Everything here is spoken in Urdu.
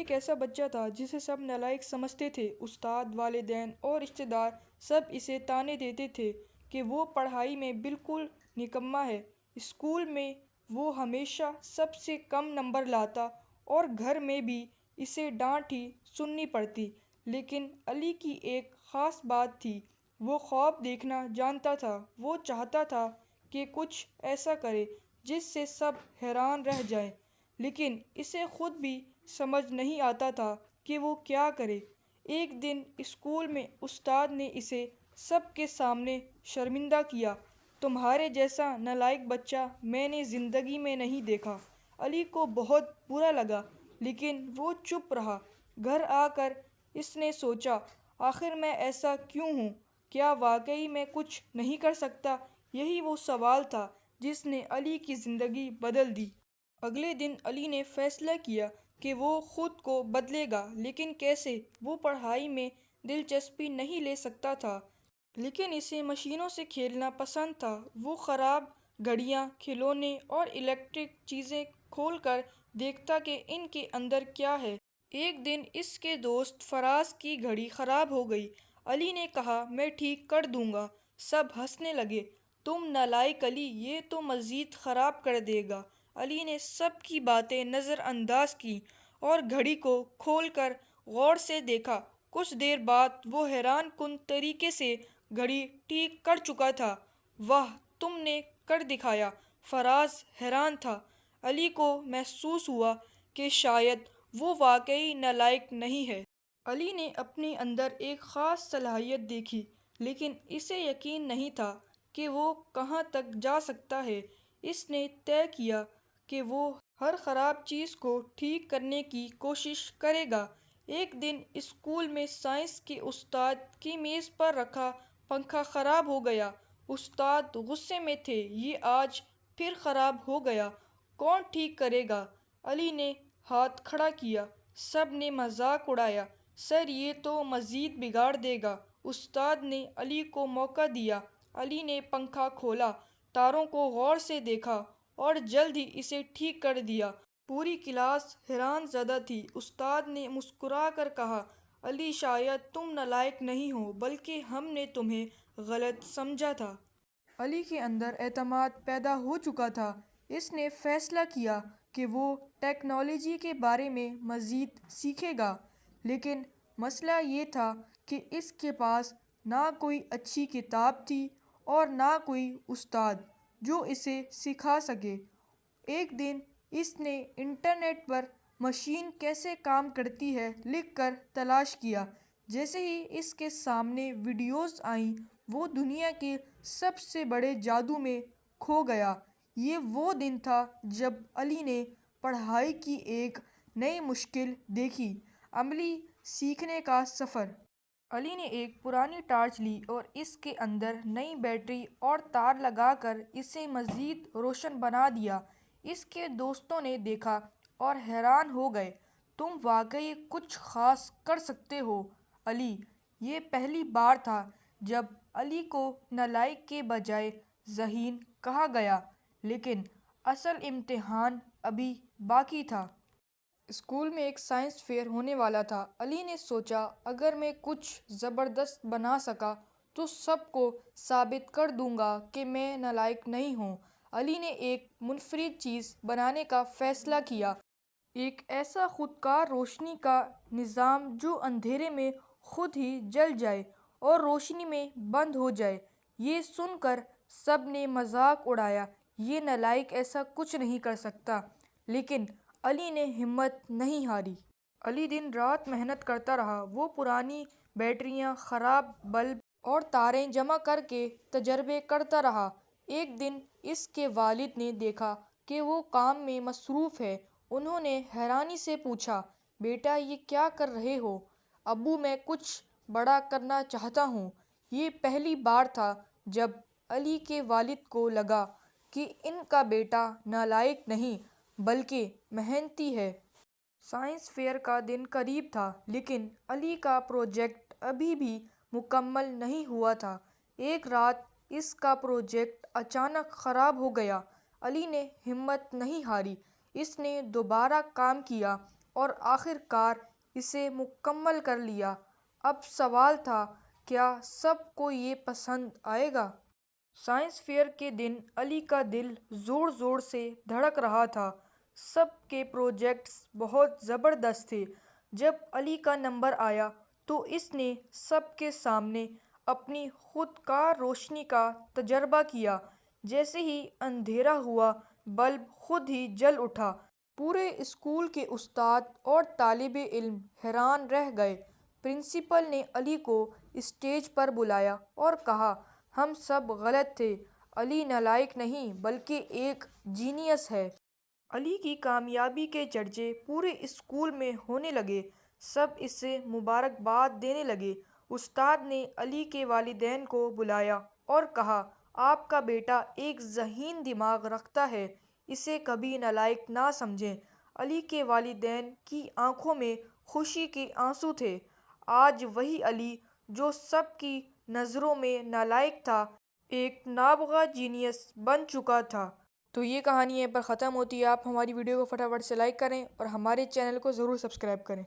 ایک ایسا بچہ تھا جسے سب نالائق سمجھتے تھے۔ استاد، والدین اور رشتہ دار سب اسے طعنے دیتے تھے کہ وہ پڑھائی میں بالکل نکما ہے۔ اسکول میں وہ ہمیشہ سب سے کم نمبر لاتا اور گھر میں بھی اسے ڈانٹ ہی سننی پڑتی۔ لیکن علی کی ایک خاص بات تھی، وہ خواب دیکھنا جانتا تھا۔ وہ چاہتا تھا کہ کچھ ایسا کرے جس سے سب حیران رہ جائیں، لیکن اسے خود بھی سمجھ نہیں آتا تھا کہ وہ کیا کرے۔ ایک دن اسکول میں استاد نے اسے سب کے سامنے شرمندہ کیا۔ تمہارے جیسا نالائق بچہ میں نے زندگی میں نہیں دیکھا۔ علی کو بہت برا لگا، لیکن وہ چپ رہا۔ گھر آ کر اس نے سوچا، آخر میں ایسا کیوں ہوں؟ کیا واقعی میں کچھ نہیں کر سکتا؟ یہی وہ سوال تھا جس نے علی کی زندگی بدل دی۔ اگلے دن علی نے فیصلہ کیا کہ وہ خود کو بدلے گا، لیکن کیسے؟ وہ پڑھائی میں دلچسپی نہیں لے سکتا تھا، لیکن اسے مشینوں سے کھیلنا پسند تھا۔ وہ خراب گھڑیاں، کھلونے اور الیکٹرک چیزیں کھول کر دیکھتا کہ ان کے اندر کیا ہے۔ ایک دن اس کے دوست فراز کی گھڑی خراب ہو گئی۔ علی نے کہا، میں ٹھیک کر دوں گا۔ سب ہنسنے لگے۔ تم نالائق علی، یہ تو مزید خراب کر دے گا۔ علی نے سب کی باتیں نظر انداز کیں اور گھڑی کو کھول کر غور سے دیکھا۔ کچھ دیر بعد وہ حیران کن طریقے سے گھڑی ٹھیک کر چکا تھا۔ واہ، تم نے کر دکھایا! فراز حیران تھا۔ علی کو محسوس ہوا کہ شاید وہ واقعی نالائق نہیں ہے۔ علی نے اپنے اندر ایک خاص صلاحیت دیکھی، لیکن اسے یقین نہیں تھا کہ وہ کہاں تک جا سکتا ہے۔ اس نے طے کیا کہ وہ ہر خراب چیز کو ٹھیک کرنے کی کوشش کرے گا۔ ایک دن اسکول میں سائنس کے استاد کی میز پر رکھا پنکھا خراب ہو گیا۔ استاد غصے میں تھے، یہ آج پھر خراب ہو گیا، کون ٹھیک کرے گا؟ علی نے ہاتھ کھڑا کیا۔ سب نے مذاق اڑایا، سر یہ تو مزید بگاڑ دے گا۔ استاد نے علی کو موقع دیا۔ علی نے پنکھا کھولا، تاروں کو غور سے دیکھا اور جلد ہی اسے ٹھیک کر دیا۔ پوری کلاس حیران زدہ تھی۔ استاد نے مسکرا کر کہا، علی شاید تم نالائق نہیں ہو، بلکہ ہم نے تمہیں غلط سمجھا تھا۔ علی کے اندر اعتماد پیدا ہو چکا تھا۔ اس نے فیصلہ کیا کہ وہ ٹیکنالوجی کے بارے میں مزید سیکھے گا، لیکن مسئلہ یہ تھا کہ اس کے پاس نہ کوئی اچھی کتاب تھی اور نہ کوئی استاد جو اسے سکھا سکے۔ ایک دن اس نے انٹرنیٹ پر مشین کیسے کام کرتی ہے لکھ کر تلاش کیا۔ جیسے ہی اس کے سامنے ویڈیوز آئیں، وہ دنیا کے سب سے بڑے جادو میں کھو گیا۔ یہ وہ دن تھا جب علی نے پڑھائی کی ایک نئی مشکل دیکھی، عملی سیکھنے کا سفر۔ علی نے ایک پرانی ٹارچ لی اور اس کے اندر نئی بیٹری اور تار لگا کر اسے مزید روشن بنا دیا۔ اس کے دوستوں نے دیکھا اور حیران ہو گئے۔ تم واقعی کچھ خاص کر سکتے ہو، علی۔ یہ پہلی بار تھا جب علی کو نالائق کے بجائے ذہین کہا گیا، لیکن اصل امتحان ابھی باقی تھا۔ اسکول میں ایک سائنس فیئر ہونے والا تھا۔ علی نے سوچا، اگر میں کچھ زبردست بنا سکا تو سب کو ثابت کر دوں گا کہ میں نالائق نہیں ہوں۔ علی نے ایک منفرد چیز بنانے کا فیصلہ کیا، ایک ایسا خودکار روشنی کا نظام جو اندھیرے میں خود ہی جل جائے اور روشنی میں بند ہو جائے۔ یہ سن کر سب نے مذاق اڑایا، یہ نالائق ایسا کچھ نہیں کر سکتا، لیکن علی نے ہمت نہیں ہاری۔ علی دن رات محنت کرتا رہا۔ وہ پرانی بیٹریاں، خراب بلب اور تاریں جمع کر کے تجربے کرتا رہا۔ ایک دن اس کے والد نے دیکھا کہ وہ کام میں مصروف ہے۔ انہوں نے حیرانی سے پوچھا، بیٹا یہ کیا کر رہے ہو؟ ابو میں کچھ بڑا کرنا چاہتا ہوں۔ یہ پہلی بار تھا جب علی کے والد کو لگا کہ ان کا بیٹا نالائق نہیں بلکہ محنتی ہے۔ سائنس فیئر کا دن قریب تھا، لیکن علی کا پروجیکٹ ابھی بھی مکمل نہیں ہوا تھا۔ ایک رات اس کا پروجیکٹ اچانک خراب ہو گیا۔ علی نے ہمت نہیں ہاری۔ اس نے دوبارہ کام کیا اور آخر کار اسے مکمل کر لیا۔ اب سوال تھا، کیا سب کو یہ پسند آئے گا؟ سائنس فیئر کے دن علی کا دل زور زور سے دھڑک رہا تھا۔ سب کے پروجیکٹس بہت زبردست تھے۔ جب علی کا نمبر آیا تو اس نے سب کے سامنے اپنی خود کار روشنی کا تجربہ کیا۔ جیسے ہی اندھیرا ہوا، بلب خود ہی جل اٹھا۔ پورے اسکول کے استاد اور طالب علم حیران رہ گئے۔ پرنسپل نے علی کو اسٹیج پر بلایا اور کہا، ہم سب غلط تھے، علی نالائق نہیں بلکہ ایک جینیس ہے۔ علی کی کامیابی کے چرچے پورے اسکول میں ہونے لگے۔ سب اسے مبارکباد دینے لگے۔ استاد نے علی کے والدین کو بلایا اور کہا، آپ کا بیٹا ایک ذہین دماغ رکھتا ہے، اسے کبھی نالائق نہ سمجھیں۔ علی کے والدین کی آنکھوں میں خوشی کے آنسو تھے۔ آج وہی علی جو سب کی نظروں میں نالائق تھا، ایک نابغہ جینیس بن چکا تھا۔ تو یہ کہانی یہیں پر ختم ہوتی ہے۔ آپ ہماری ویڈیو کو فٹافٹ سے لائک کریں اور ہمارے چینل کو ضرور سبسکرائب کریں۔